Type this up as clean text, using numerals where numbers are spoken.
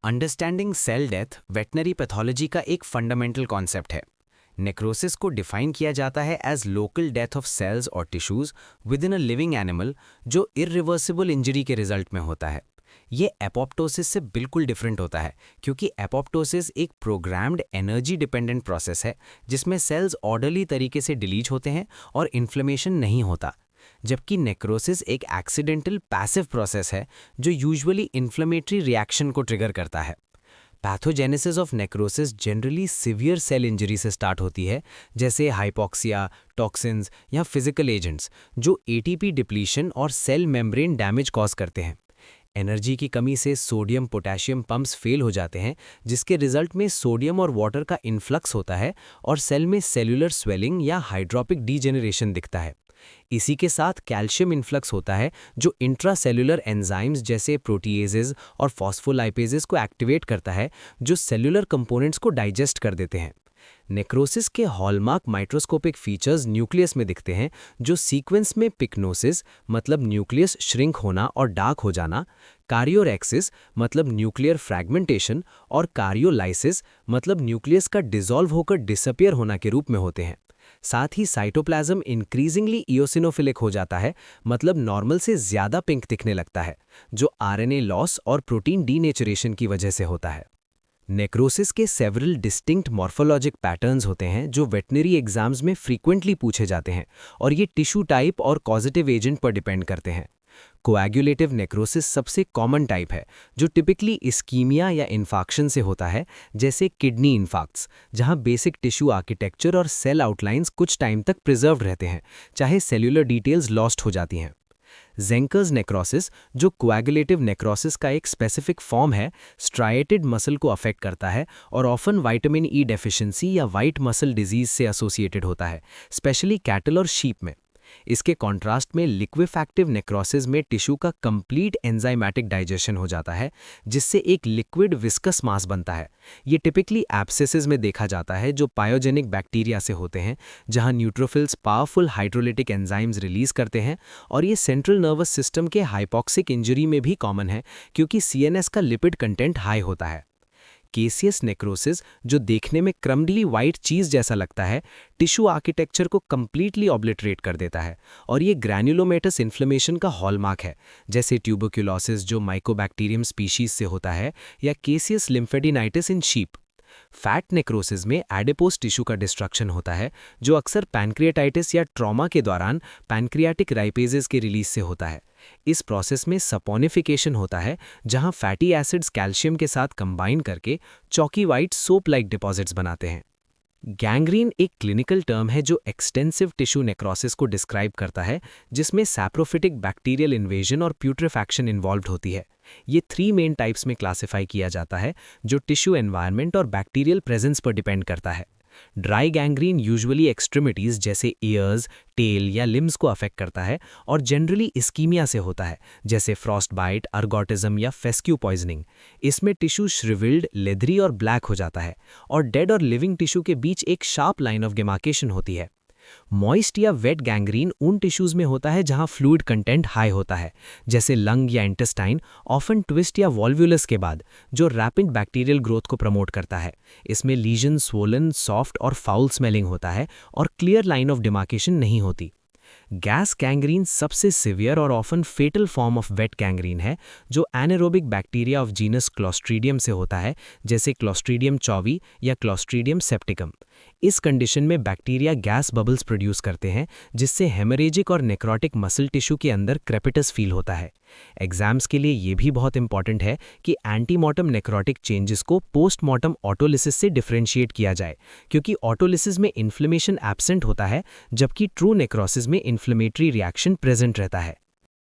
Understanding cell death veterinary pathology का एक fundamental concept है। नेक्रोसिस को डिफाइन किया जाता है as local death of cells और tissues within a living animal जो इरिवर्सिबल इंजरी के रिजल्ट में होता है। ये एपोप्टोसिस से बिल्कुल डिफरेंट होता है क्योंकि एपोप्टोसिस एक प्रोग्राम्ड एनर्जी डिपेंडेंट प्रोसेस है जिसमें सेल्स ऑर्डरली तरीके से डिलीट होते हैं और इन्फ्लेमेशन नहीं होता, जबकि नेक्रोसिस एक एक्सीडेंटल पैसिव प्रोसेस है जो यूजुअली इन्फ्लेमेटरी रिएक्शन को ट्रिगर करता है। Pathogenesis of necrosis generally severe cell injury से स्टार्ट होती है, जैसे हाइपोक्सिया, टॉक्सिन्स या फिजिकल एजेंट्स जो एटीपी डिप्लीशन और सेल मेम्ब्रेन डैमेज कॉज करते हैं। एनर्जी की कमी से सोडियम पोटेशियम पंप्स फेल हो जाते हैं, जिसके रिजल्ट में सोडियम और वाटर का इन्फ्लक्स होता है और सेल में सेल्यूलर स्वेलिंग या हाइड्रोपिक डीजेनरेशन दिखता है। इसी के साथ कैल्शियम इन्फ्लक्स होता है जो इंट्रासेल्युलर एंजाइम्स जैसे प्रोटीएजेस और फॉस्फोलाइपेजेस को एक्टिवेट करता है, जो सेल्युलर कंपोनेंट्स को डाइजेस्ट कर देते हैं। नेक्रोसिस के हॉलमार्क माइक्रोस्कोपिक फीचर्स न्यूक्लियस में दिखते हैं, जो सीक्वेंस में पिक्नोसिस मतलब न्यूक्लियस श्रिंक होना और डार्क हो जाना, कार्योरेक्सिस मतलब न्यूक्लियर फ्रैगमेंटेशन और कार्योलाइसिस मतलब न्यूक्लियस का डिसॉल्व होकर डिसअपियर होना के रूप में होते हैं। साथ ही साइटोप्लाज्म इंक्रीजिंगली इओसिनोफिलिक हो जाता है, मतलब नॉर्मल से ज़्यादा पिंक दिखने लगता है, जो आरएनए लॉस और प्रोटीन डीनेचुरेशन की वजह से होता है। नेक्रोसिस के सेवरल डिस्टिंक्ट मॉर्फोलॉजिक पैटर्न्स होते हैं जो वेटनरी एग्जाम्स में फ्रीक्वेंटली पूछे जाते हैं और ये टिश्यू टाइप और कॉजेटिव एजेंट पर डिपेंड करते हैं। कोएगुलेटिव नेक्रोसिस सबसे कॉमन टाइप है जो टिपिकली इस्कीमिया या इन्फाक्शन से होता है, जैसे किडनी इन्फाक्ट्स, जहां बेसिक टिश्यू आर्किटेक्चर और सेल आउटलाइंस कुछ टाइम तक प्रिजर्व्ड रहते हैं, चाहे सेल्यूलर डिटेल्स लॉस्ट हो जाती हैं। ज़ेंकर्स नेक्रोसिस, जो कोएगुलेटिव नेक्रोसिस का एक स्पेसिफिक फॉर्म है, स्ट्राइएटेड मसल को अफेक्ट करता है और ऑफन विटामिन ई डेफिशिएंसी या वाइट मसल डिजीज से एसोसिएटेड होता है, स्पेशली कैटल और शीप में। इसके कॉन्ट्रास्ट में लिक्विफैक्टिव नेक्रोसिस में टिश्यू का कंप्लीट एंजाइमेटिक डाइजेशन हो जाता है, जिससे एक लिक्विड विस्कस मास बनता है। ये टिपिकली एब्सेसिस में देखा जाता है जो पायोजेनिक बैक्टीरिया से होते हैं, जहां neutrophils powerful hydrolytic enzymes release करते हैं, और ये सेंट्रल नर्वस सिस्टम के हाइपोक्सिक इंजरी में भी कॉमन है क्योंकि सीएनएस का लिपिड कंटेंट हाई होता है। केसियस नेक्रोसिस, जो देखने में क्रम्बली वाइट चीज़ जैसा लगता है, टिश्यू आर्किटेक्चर को कंप्लीटली ऑब्लिटरेट कर देता है और ये ग्रैन्युलोमेटस इन्फ्लेमेशन का हॉलमार्क है, जैसे ट्यूबरक्यूलोसिस जो माइकोबैक्टीरियम स्पीशीज से होता है या केसियस लिम्फेडिनाइटिस इन शीप। फैट नेक्रोसिस में एडिपोस टिश्यू का डिस्ट्रक्शन होता है, जो अक्सर पैनक्रियाटाइटिस या ट्रॉमा के दौरान पैनक्रियाटिक राइपेजेस के रिलीज से होता है। इस प्रोसेस में सपोनिफिकेशन होता है, जहां फैटी एसिड्स कैल्शियम के साथ कंबाइन करके चॉकी वाइट सोप लाइक डिपॉजिट्स बनाते हैं। गैंग्रीन एक क्लिनिकल टर्म है जो एक्सटेंसिव टिश्यू नेक्रोसिस को डिस्क्राइब करता है, जिसमें सैप्रोफिटिक बैक्टीरियल इन्वेजन और प्यूट्रिफैक्शन इन्वॉल्व्ड होती है। ये 3 मेन टाइप्स में क्लासिफाई किया जाता है, जो टिश्यू एनवायरनमेंट और बैक्टीरियल प्रेजेंस पर डिपेंड करता है। ड्राई गैंग्रीन यूजुअली एक्सट्रीमिटीज जैसे ईयर्स, टेल या लिम्स को अफेक्ट करता है और जनरली इस्कीमिया से होता है, जैसे फ्रॉस्ट बाइट, अर्गोटिज्म या फेस्क्यू पॉइजनिंग। इसमें टिश्यू श्रिविल्ड, लेदरी और ब्लैक हो जाता है और डेड और लिविंग टिश्यू के बीच एक शार्प लाइन ऑफ डिमार्केशन होती है। मॉइस्ट या वेट गैंग्रीन उन टिश्यूज में होता है जहां फ्लूइड कंटेंट हाई होता है, जैसे लंग या इंटेस्टाइन, ऑफन ट्विस्ट या वॉल्व्यूलस के बाद, जो रैपिड बैक्टीरियल ग्रोथ को प्रमोट करता है। इसमें लीजन स्वोलन, सॉफ्ट और फाउल स्मेलिंग होता है और क्लियर लाइन ऑफ डिमार्केशन नहीं होती। गैस गैंग्रीन सबसे सिवियर और often fatal form of wet gangrene है, जो anaerobic bacteria of genus Clostridium से होता है, जैसे क्लोस्ट्रीडियम चौवी या क्लोस्ट्रीडियम सेप्टिकम। इस कंडीशन में बैक्टीरिया गैस बबल्स प्रोड्यूस करते हैं, जिससे हेमरेजिक और नेक्रोटिक मसल टिश्यू के अंदर क्रेपिटस फील होता है। एग्जाम्स के लिए ये भी बहुत इंपॉर्टेंट है कि एंटीमॉर्टम नेक्रोटिक चेंजेस को पोस्टमॉर्टम ऑटोलिसिस से डिफरेंशिएट किया जाए, क्योंकि ऑटोलिसिस में इन्फ्लेमेशन एब्सेंट होता है, जबकि ट्रू नेक्रोसिस में इन्फ्लेमेटरी रिएक्शन प्रेजेंट रहता है।